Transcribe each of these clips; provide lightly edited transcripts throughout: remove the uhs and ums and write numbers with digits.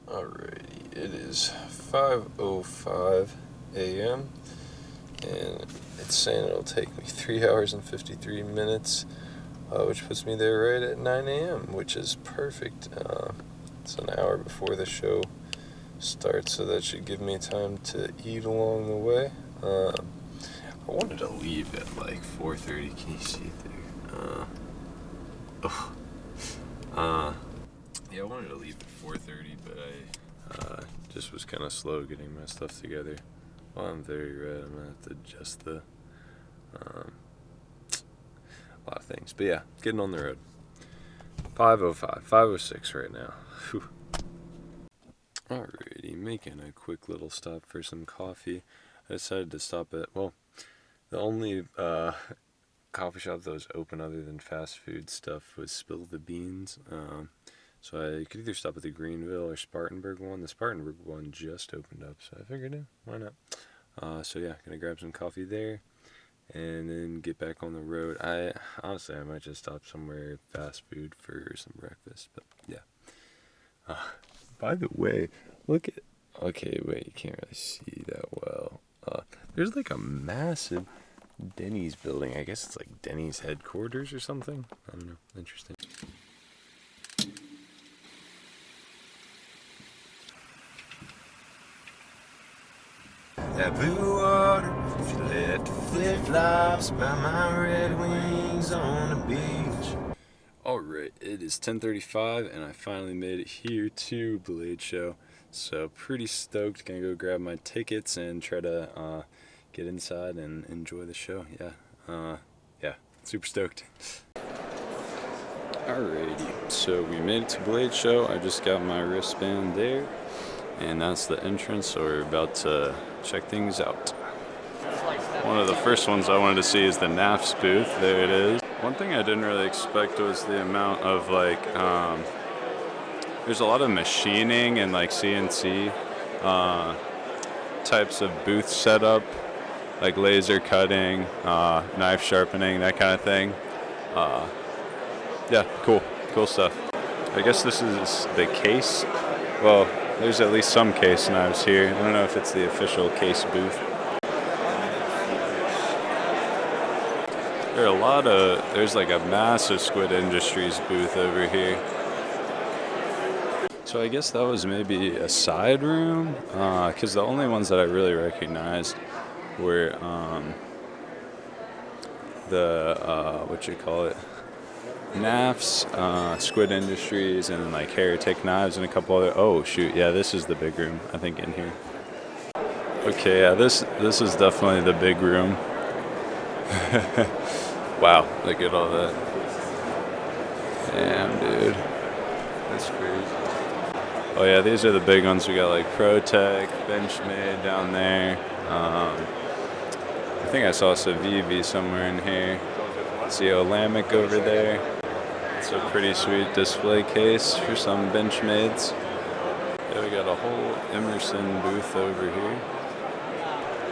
Alrighty, it is 5:05 a.m. and it's saying it'll take me 3 hours and 53 minutes, which puts me there right at 9 a.m., which is perfect. It's an hour before the show starts, so that should give me time to eat along the way. I wanted to leave at like 4:30. Can you see there? Yeah, I wanted to leave at 4:30, but I just was kind of slow getting my stuff together. Well, I'm very red. I'm gonna have to adjust a lot of things. But yeah, getting on the road. 5:05, 5:06 right now. Whew. Alrighty, making a quick little stop for some coffee. I decided to stop at, well, the only coffee shop that was open other than fast food stuff was Spill the Beans. So I could either stop at the Greenville or Spartanburg one. The Spartanburg one just opened up, so I figured, why not? So yeah, gonna grab some coffee there, and then get back on the road. I might just stop somewhere fast food for some breakfast, but yeah. By the way, look at, okay, wait, you can't really see that well. There's like a massive Denny's building. I guess it's like Denny's headquarters or something. I don't know. Interesting. That blue water, she left flip-flops by my red wings on the beach. Alright, it is 10:35 and I finally made it here to Blade Show. So pretty stoked. Gonna go grab my tickets and try to get inside and enjoy the show. Yeah, super stoked. Alrighty, so we made it to Blade Show. I just got my wristband there, and that's the entrance, so we're about to check things out. One of the first ones I wanted to see is the Nafs Booth. There it is. One thing I didn't really expect was the amount of there's a lot of machining and like CNC types of booths set up, like laser cutting, knife sharpening, that kind of thing. Yeah, cool stuff. I guess this is the case. Well, there's at least some case knives here. I don't know if it's the official case booth. There's like a massive Squid Industries booth over here. So I guess that was maybe a side room, because the only ones that I really recognized were Nafs, Squid Industries, and like Heretic Knives and a couple other. Oh shoot, yeah, this is the big room, I think, in here. Okay, yeah, this is definitely the big room. Wow, look at all that. Damn, dude, that's crazy. Oh yeah, these are the big ones. We got like ProTech, Benchmade down there. I think I saw Civivi somewhere in here. See Olamic over there. It's a pretty sweet display case for some Benchmades. Yeah, we got a whole Emerson booth over here.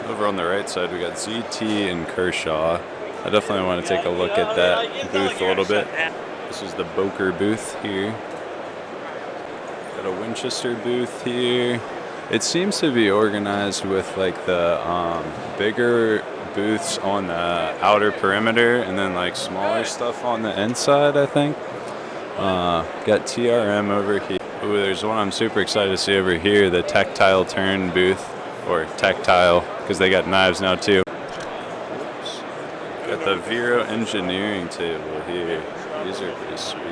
Over on the right side, we got ZT and Kershaw. I definitely want to take a look at that booth a little bit. This is the Boker Booth here. Got a Winchester booth here. It seems to be organized with like the bigger booths on the outer perimeter and then like smaller stuff on the inside, I think. Got TRM over here. Ooh, there's one I'm super excited to see over here, the Tactile Turn booth, or Tactile, because they got knives now too. Oops. Got the Vero engineering table here. These are pretty sweet.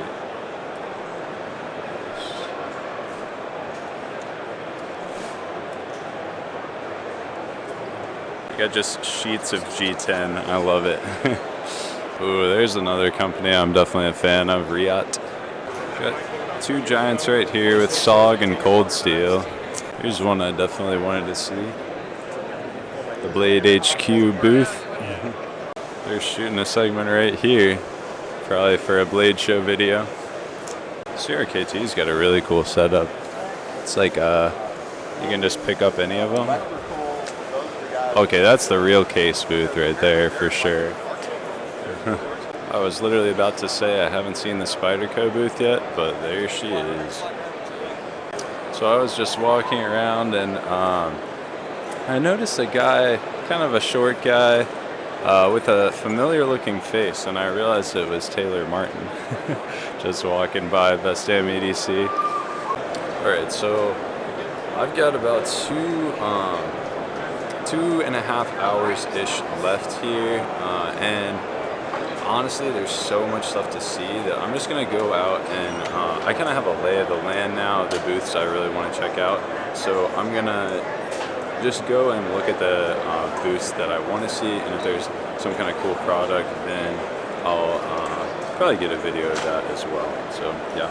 Got just sheets of G10. I love it. Ooh, there's another company I'm definitely a fan of, Riot. Got two giants right here with SOG and Cold Steel. Here's one I definitely wanted to see. The Blade HQ booth. They're shooting a segment right here, probably for a Blade Show video. CRKT's got a really cool setup. It's like you can just pick up any of them. Okay, that's the real case booth right there for sure. I was literally about to say I haven't seen the Spyderco booth yet, but there she is. So I was just walking around and I noticed a guy, kind of a short guy, with a familiar looking face, and I realized it was Taylor Martin just walking by Best Damn EDC. Alright, so I've got about 2.5 hours ish left here, and honestly there's so much stuff to see that I'm just gonna go out and I kind of have a lay of the land now, the booths I really want to check out, so I'm gonna just go and look at the booths that I want to see, and if there's some kind of cool product, then I'll probably get a video of that as well. So yeah,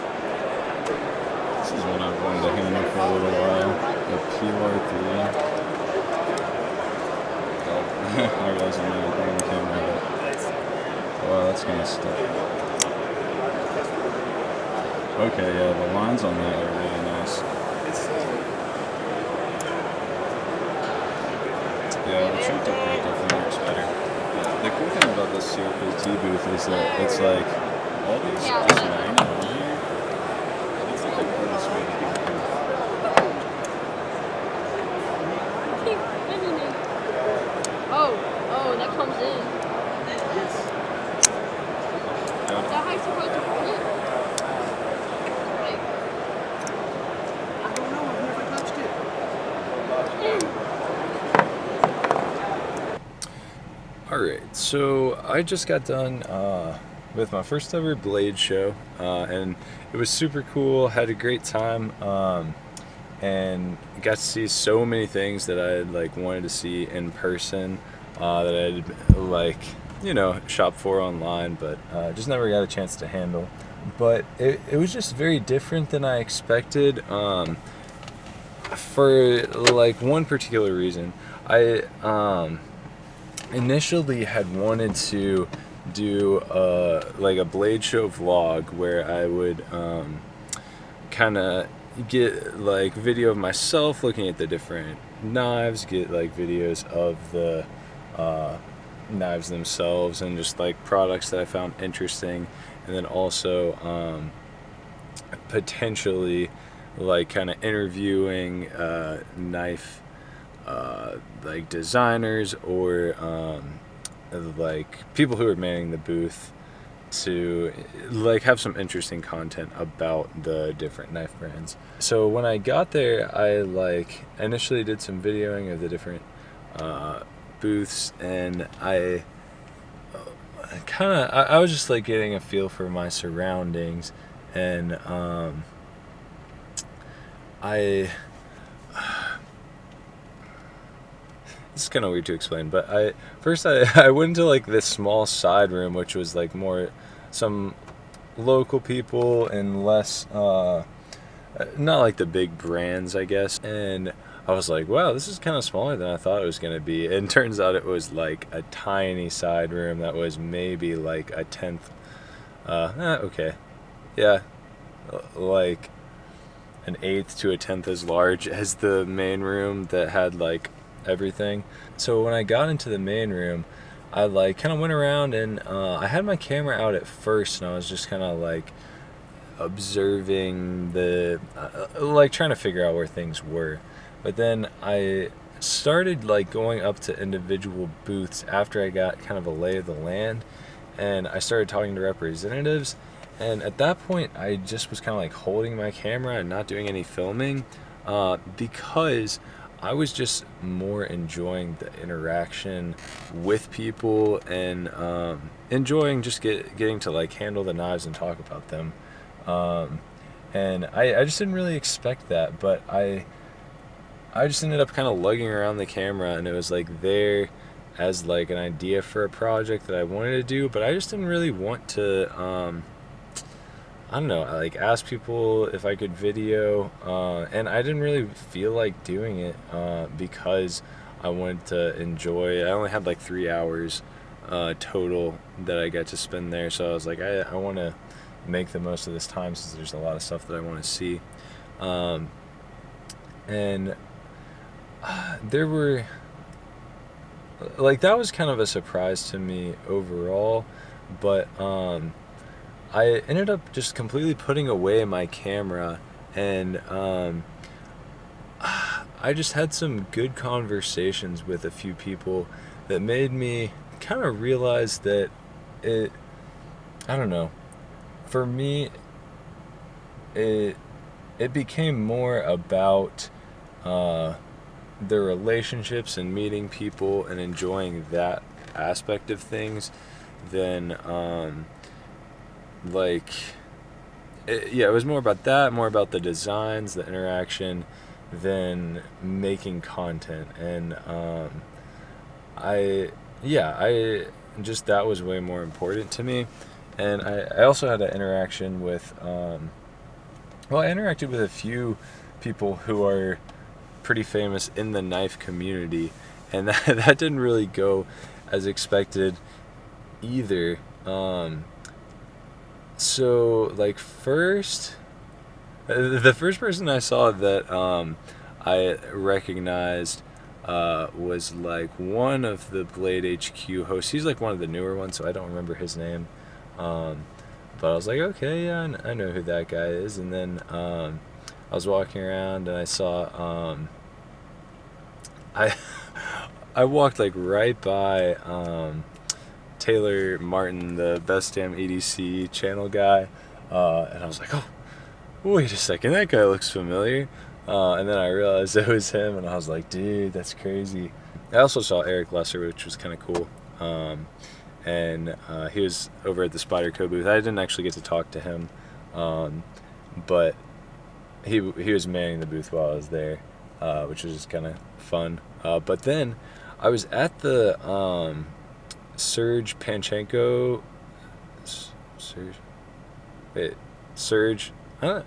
this is one I've wanted to handle for a little while, the PR3. I realize I'm not putting the camera out. Wow, that's kind of stuck. Okay, yeah, the lines on that are really nice. Yeah, the choked up part definitely works better. The cool thing about this CRPT booth is that it's like all these just lining on here. It's like the coolest way to do a booth. Oh, that comes in. Yes. Is that how you're supposed to roll it? Like, I don't know, I've never touched it. Alright, so I just got done with my first ever Blade show, and it was super cool, had a great time, and got to see so many things that I had like wanted to see in person, that I'd like, you know, shopped for online, but just never got a chance to handle. But it was just very different than I expected, for like one particular reason. I initially had wanted to do like a Blade show vlog where I would kind of get like video of myself looking at the different knives, get like videos of the knives themselves and just like products that I found interesting, and then also potentially like kind of interviewing knife like designers or like people who are manning the booth to like have some interesting content about the different knife brands. So when I got there, I like initially did some videoing of the different booths, and I was just like getting a feel for my surroundings, and it's kind of weird to explain, but I went into like this small side room, which was like more some local people and less not like the big brands, I guess. And I was like, wow, this is kind of smaller than I thought it was going to be. And turns out it was like a tiny side room that was maybe like a 10th okay, yeah, like an 1/8 to a 10th as large as the main room that had like everything. So when I got into the main room, I like kind of went around, and I had my camera out at first, and I was just kind of like observing the like trying to figure out where things were. But then I started like going up to individual booths after I got kind of a lay of the land, and I started talking to representatives. And at that point, I just was kind of like holding my camera and not doing any filming, because I was just more enjoying the interaction with people, and enjoying just getting to like handle the knives and talk about them. And I just didn't really expect that, but I just ended up kind of lugging around the camera, and it was like there as like an idea for a project that I wanted to do, but I just didn't really want to I don't know, I like asked people if I could video, and I didn't really feel like doing it because I wanted to enjoy. I only had like 3 hours total that I got to spend there, so I was like, I want to make the most of this time since there's a lot of stuff that I want to see. And there were like, that was kind of a surprise to me overall, but I ended up just completely putting away my camera, and I just had some good conversations with a few people that made me kind of realize that I don't know, for me, it became more about the relationships and meeting people and enjoying that aspect of things than it was more about that, more about the designs, the interaction, than making content. And I just, that was way more important to me. And I also had an interaction with I interacted with a few people who are pretty famous in the knife community, and that didn't really go as expected either. So like the first person I saw that I recognized was like one of the Blade HQ hosts. He's like one of the newer ones, so I don't remember his name. But I was like, okay, yeah, I know who that guy is. And then I was walking around and I saw I walked like right by Taylor Martin, the Best Damn EDC channel guy, and I was like, oh, wait a second, that guy looks familiar. And then I realized it was him, and I was like, dude, that's crazy. I also saw Eric Lesser, which was kind of cool. And he was over at the Kershaw Booth. I didn't actually get to talk to him, but he was manning the booth while I was there, which was just kind of fun. But then I was at the Serge Panchenko. Serge. Huh?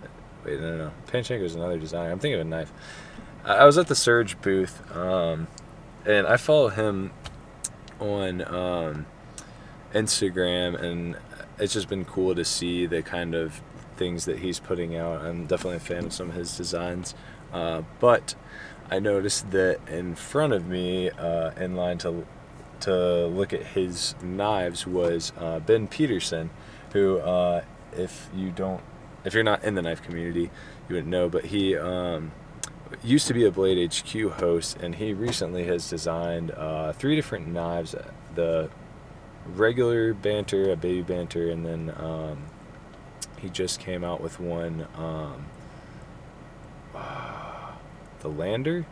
Wait, no. Panchenko's another designer. I'm thinking of a knife. I was at the Serge booth, and I follow him on Instagram, and it's just been cool to see the kind of things that he's putting out. I'm definitely a fan of some of his designs, but I noticed that in front of me, in line to look at his knives, was Ben Peterson, who if you're not in the knife community, you wouldn't know, but he used to be a Blade HQ host, and he recently has designed 3 different knives: the regular banter, a baby banter, and then he just came out with one, the Lander,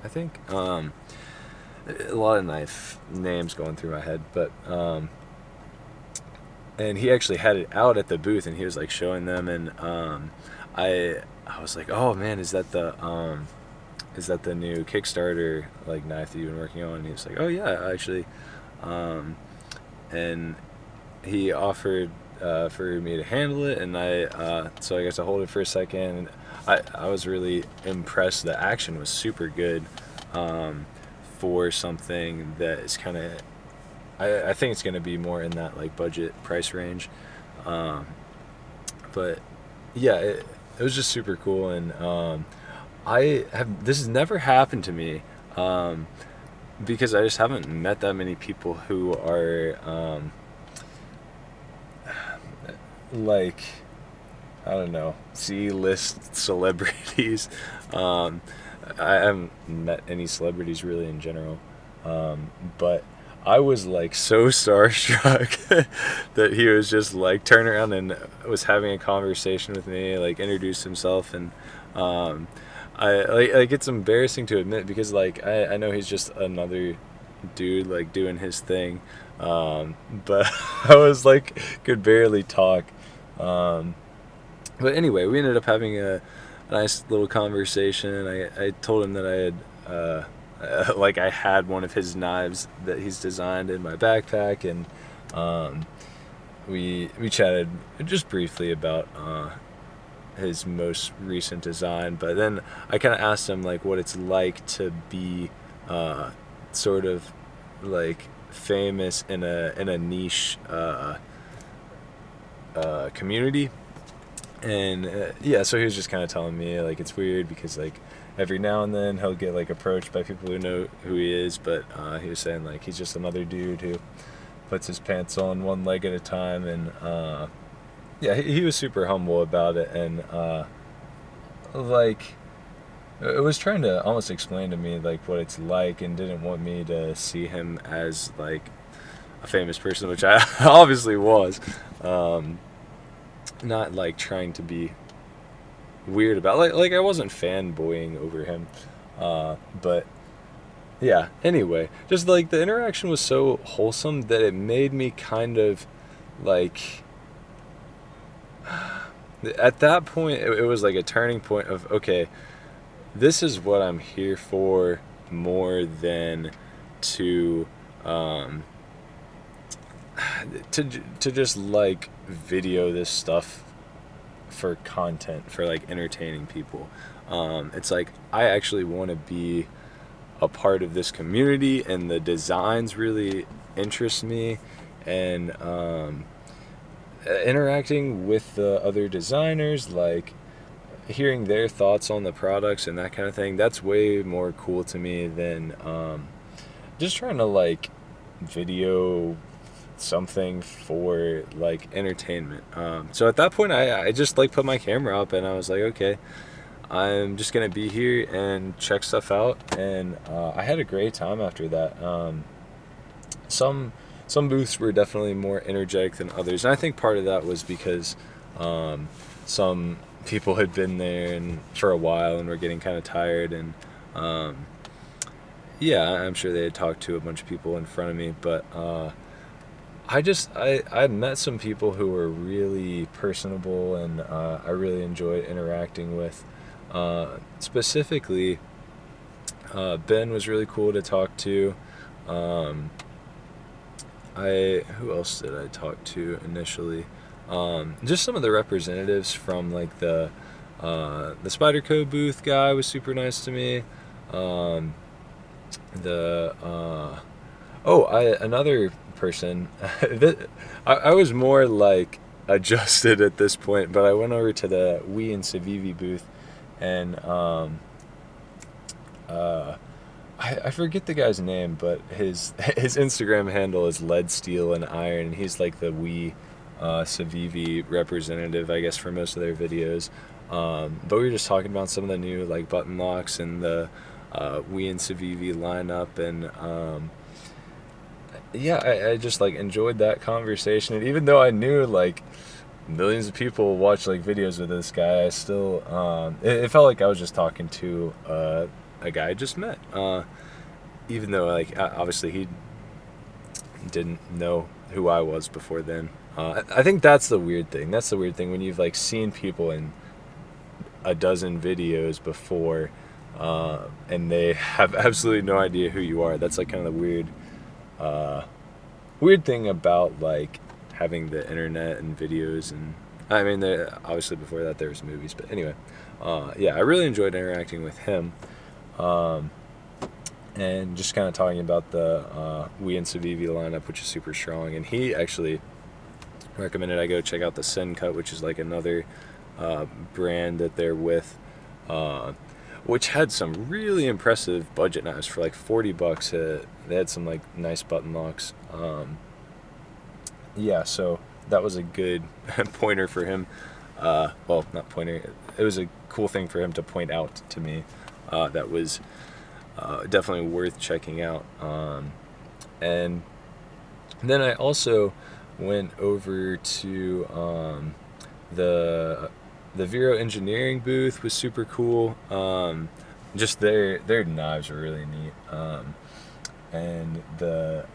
I think. A lot of knife names going through my head, but and he actually had it out at the booth, and he was like showing them, and I was like, oh man, is that the new Kickstarter like knife that you've been working on? And he was like, oh yeah, actually. And he offered for me to handle it, and so I got to hold it for a second. I was really impressed. The action was super good for something that is kind of, I think it's going to be more in that like budget price range. But yeah, it was just super cool, and this has never happened to me. Because I just haven't met that many people who are like, I don't know, C-list celebrities. I haven't met any celebrities really in general, but I was like so starstruck that he was just like turned around and was having a conversation with me, like introduced himself, and I like it's embarrassing to admit, because like I know he's just another dude like doing his thing, but I was like could barely talk, but anyway, we ended up having a nice little conversation. I told him that I had like I had one of his knives that he's designed in my backpack, and we chatted just briefly about his most recent design. But then I kind of asked him like what it's like to be sort of like famous in a niche community, and so he was just kind of telling me like it's weird because like every now and then he'll get like approached by people who know who he is, but he was saying like he's just another dude who puts his pants on one leg at a time, and he was super humble about it, and like it was trying to almost explain to me like what it's like, and didn't want me to see him as like a famous person, which I obviously was. Not like trying to be weird about, like I wasn't fanboying over him, but yeah. Anyway, just like the interaction was so wholesome that it made me kind of like, at that point it was like a turning point of, okay, this is what I'm here for, more than to to just like video this stuff for content, for like entertaining people. It's like I actually want to be a part of this community, and the designs really interest me, and interacting with the other designers, like hearing their thoughts on the products and that kind of thing, that's way more cool to me than just trying to like video something for like entertainment. So at that point I just like put my camera up, and I was like, okay, I'm just gonna be here and check stuff out, and I had a great time after that. Some booths were definitely more energetic than others, and I think part of that was because some people had been there and for a while and were getting kind of tired, and yeah, I'm sure they had talked to a bunch of people in front of me, but I met some people who were really personable, and I really enjoyed interacting with. Specifically, Ben was really cool to talk to. Who else did I talk to initially? Just some of the representatives from like the Kershaw Booth guy was super nice to me. Another person. I was more like adjusted at this point, but I went over to the We and Civivi booth, and I forget the guy's name, but his Instagram handle is Lead, Steel, and Iron, and he's like the We Civivi representative, I guess, for most of their videos. But we were just talking about some of the new like button locks and the We and Civivi lineup, and yeah, I just like enjoyed that conversation. And even though I knew like millions of people watch like videos with this guy, I still it felt like I was just talking to a guy I just met, even though like obviously he didn't know who I was before then. I think that's the weird thing when you've like seen people in a dozen videos before, and they have absolutely no idea who you are. That's like kind of the weird thing about like having the internet and videos. And I mean, obviously before that there was movies, but anyway, yeah, I really enjoyed interacting with him, and just kind of talking about the We and Civivi lineup, which is super strong. And he actually recommended I go check out the Sin Cut, which is like another brand that they're with, which had some really impressive budget knives for like $40. They had some like nice button locks. Yeah, so that was a good pointer for him. Well, not pointer. It was a cool thing for him to point out to me. That was definitely worth checking out. And then I also went over to the Vero engineering booth. Was super cool. Just their knives are really neat. And the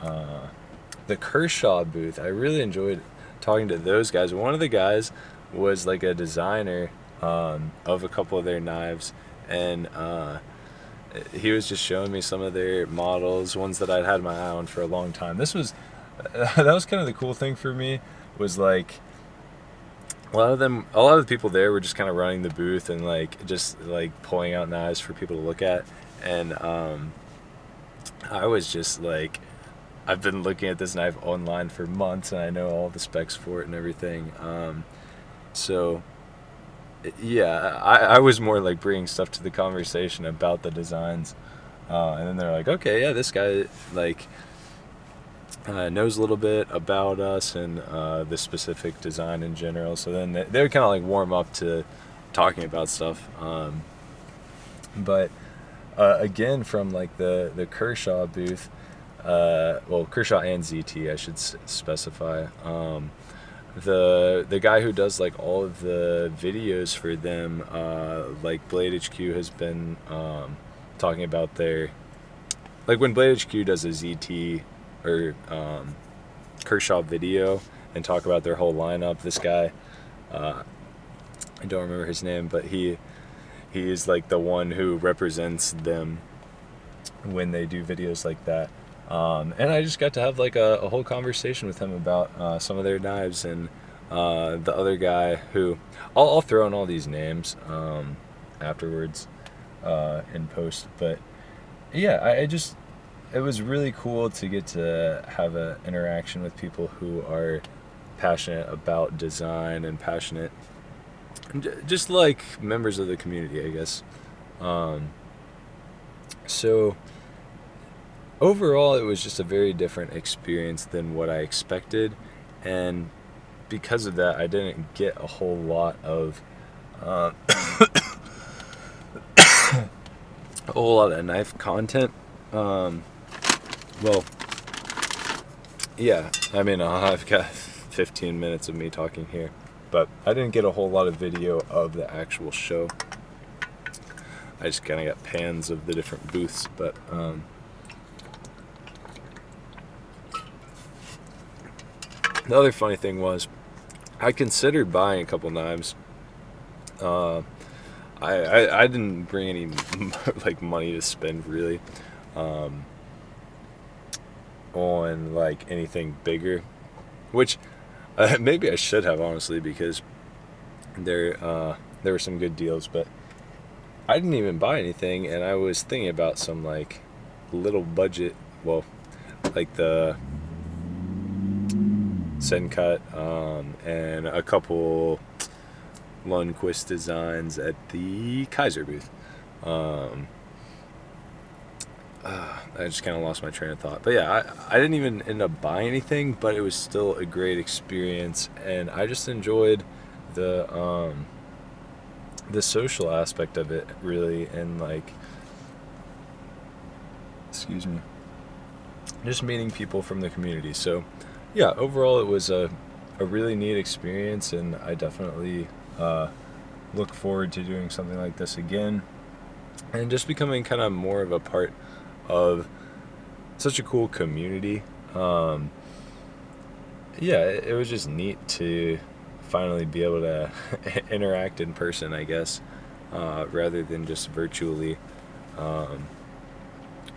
Kershaw booth, I really enjoyed talking to those guys. One of the guys was like a designer of a couple of their knives, and he was just showing me some of their models, ones that I'd had my eye on for a long time. That was kind of the cool thing for me, was like a lot of the people there were just kind of running the booth and like just like pulling out knives for people to look at. And I was just like, I've been looking at this knife online for months, and I know all the specs for it and everything. So yeah, I was more like bringing stuff to the conversation about the designs, and then they're like, okay, yeah, this guy like knows a little bit about us and the specific design in general. So then they would kind of like warm up to talking about stuff. But again, from like the Kershaw booth, Kershaw and ZT, I should specify. The guy who does like all of the videos for them, like Blade HQ has been talking about their, like when Blade HQ does a ZT or Kershaw video and talk about their whole lineup. This guy, I don't remember his name, but he is like the one who represents them when they do videos like that. And I just got to have like a whole conversation with him about some of their knives, and the other guy who I'll throw in all these names afterwards in post. But yeah, it was really cool to get to have an interaction with people who are passionate about design and passionate, just like members of the community, I guess. So overall, it was just a very different experience than what I expected, and because of that, I didn't get a whole lot of knife content. I mean, I've got 15 minutes of me talking here, but I didn't get a whole lot of video of the actual show. I just kind of got pans of the different booths, but the other funny thing was, I considered buying a couple knives. I didn't bring any like money to spend really on like anything bigger, which maybe I should have, honestly, because there were some good deals, but I didn't even buy anything, and I was thinking about some like little budget, like the Sencut and a couple Lundquist designs at the Kaiser booth. I just kind of lost my train of thought. But yeah, I didn't even end up buying anything, but it was still a great experience, and I just enjoyed the social aspect of it, really, and like, excuse me, just meeting people from the community. So yeah, overall it was a really neat experience, and I definitely look forward to doing something like this again, and just becoming kind of more of a part of such a cool community. It was just neat to finally be able to interact in person, I guess, rather than just virtually,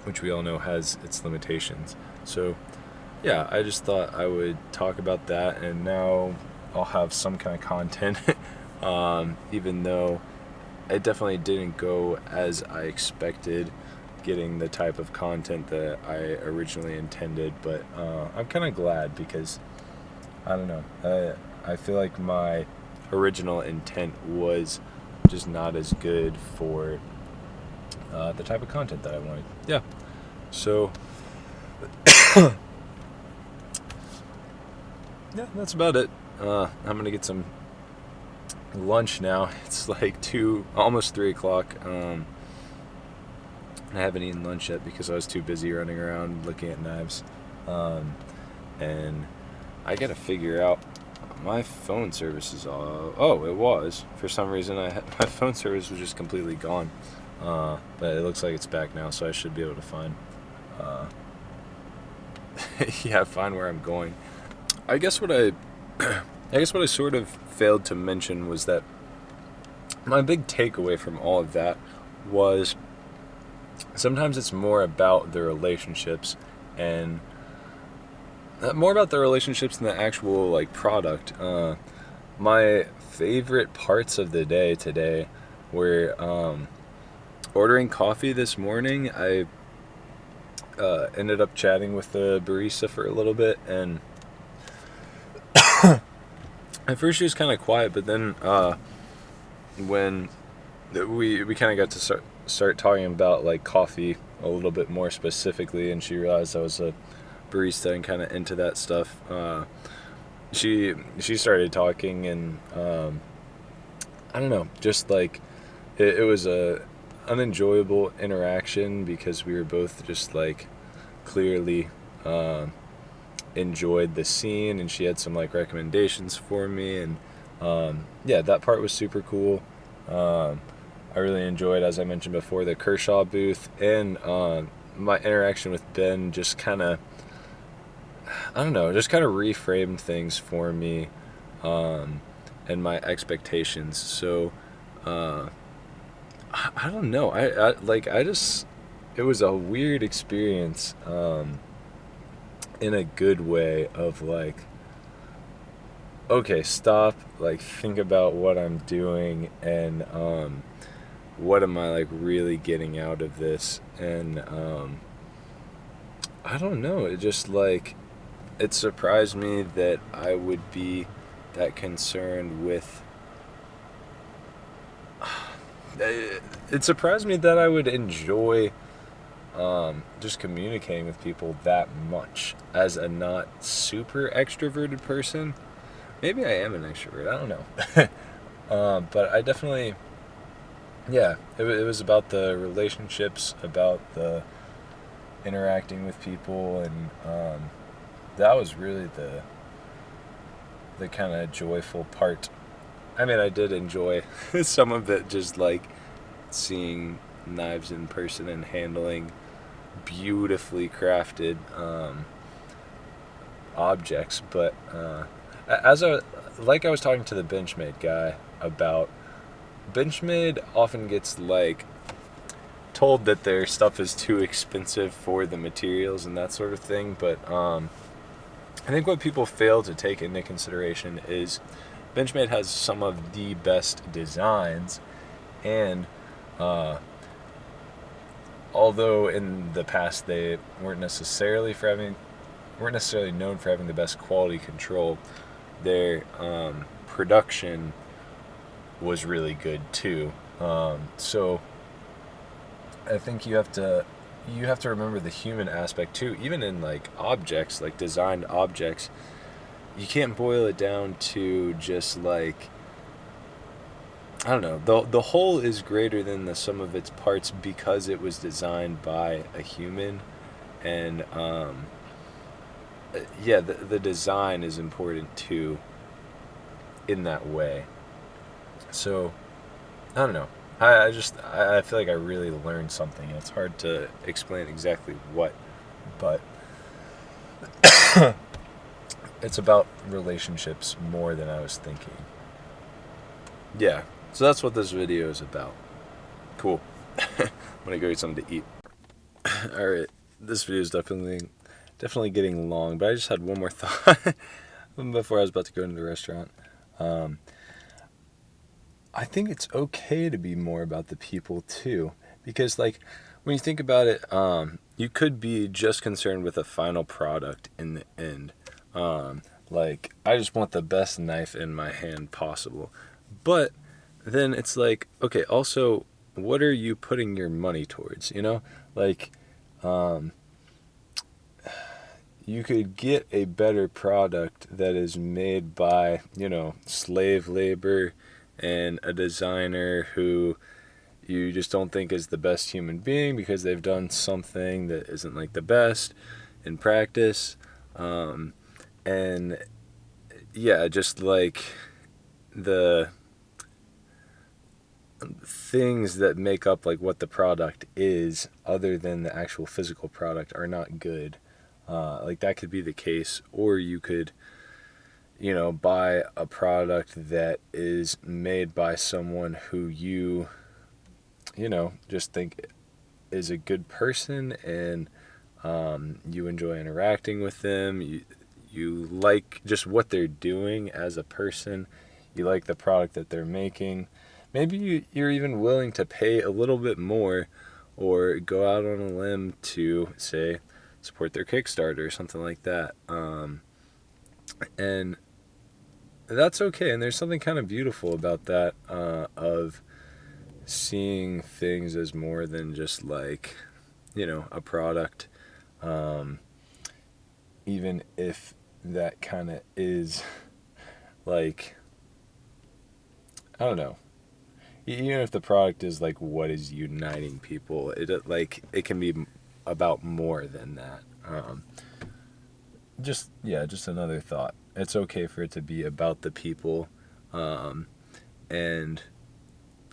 which we all know has its limitations. So yeah, I just thought I would talk about that, and now I'll have some kind of content, even though it definitely didn't go as I expected, getting the type of content that I originally intended, but I'm kind of glad, because I don't know, I feel like my original intent was just not as good for the type of content that I wanted. Yeah, so yeah, that's about it. I'm gonna get some lunch now. It's like almost 3 o'clock. I haven't eaten lunch yet because I was too busy running around looking at knives, and I gotta figure out my phone service is all. Oh, it was, for some reason my phone service was just completely gone, but it looks like it's back now, so I should be able to find find where I'm going. I guess what I sort of failed to mention was that my big takeaway from all of that was sometimes it's more about the relationships, and more about the relationships than the actual like product. My favorite parts of the day today were ordering coffee this morning. I ended up chatting with the barista for a little bit, and at first she was kind of quiet, but then when we kind of got to start talking about like coffee a little bit more specifically, and she realized I was a barista and kind of into that stuff, she started talking, and I don't know, just like it was a unenjoyable interaction because we were both just like clearly enjoyed the scene, and she had some like recommendations for me, and yeah, that part was super cool. I really enjoyed, as I mentioned before, the Kershaw booth, and my interaction with Ben just kind of, I don't know, just kind of reframed things for me, and my expectations. So I don't know. It was a weird experience, in a good way of like, okay, stop, like think about what I'm doing, and what am I like really getting out of this, and I don't know, it just like, it surprised me that I would be that concerned with, it surprised me that I would enjoy just communicating with people that much as a not super extroverted person. Maybe I am an extrovert, I don't know. But I definitely, yeah, it was about the relationships, about the interacting with people, and that was really the kind of joyful part. I mean, I did enjoy some of it, just like seeing knives in person and handling beautifully crafted objects, but as I was talking to the Benchmade guy about, Benchmade often gets like told that their stuff is too expensive for the materials and that sort of thing, but I think what people fail to take into consideration is Benchmade has some of the best designs, and although in the past they weren't necessarily known for having the best quality control, their production was really good too. So I think you have to remember the human aspect too. Even in like objects, like designed objects, you can't boil it down to just like, I don't know, the whole is greater than the sum of its parts because it was designed by a human, and yeah, the design is important too in that way. So I don't know, I feel like I really learned something, and it's hard to explain exactly what, but it's about relationships more than I was thinking. Yeah, so that's what this video is about. Cool. I'm gonna go get something to eat. Alright, this video is definitely getting long, but I just had one more thought before I was about to go into the restaurant. I think it's okay to be more about the people too, because like when you think about it, you could be just concerned with a final product in the end. Like, I just want the best knife in my hand possible. But then it's like, okay, also, what are you putting your money towards, you know? Like, you could get a better product that is made by, you know, slave labor and a designer who you just don't think is the best human being because they've done something that isn't like the best in practice. And yeah, just like the things that make up like what the product is, other than the actual physical product, are not good. Like that could be the case, or you could, you know, buy a product that is made by someone who you know, just think is a good person, and you enjoy interacting with them. You like just what they're doing as a person. You like the product that they're making. Maybe you're even willing to pay a little bit more, or go out on a limb to, say, support their Kickstarter or something like that. And that's okay. And there's something kind of beautiful about that, of seeing things as more than just like, you know, a product. Even if that kind of is like, I don't know, even if the product is like what is uniting people, it can be about more than that. Just another thought. It's okay for it to be about the people, and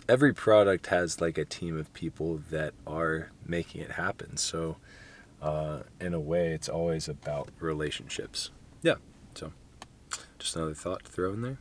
every product has like a team of people that are making it happen. So in a way, it's always about relationships. Yeah. So just another thought to throw in there.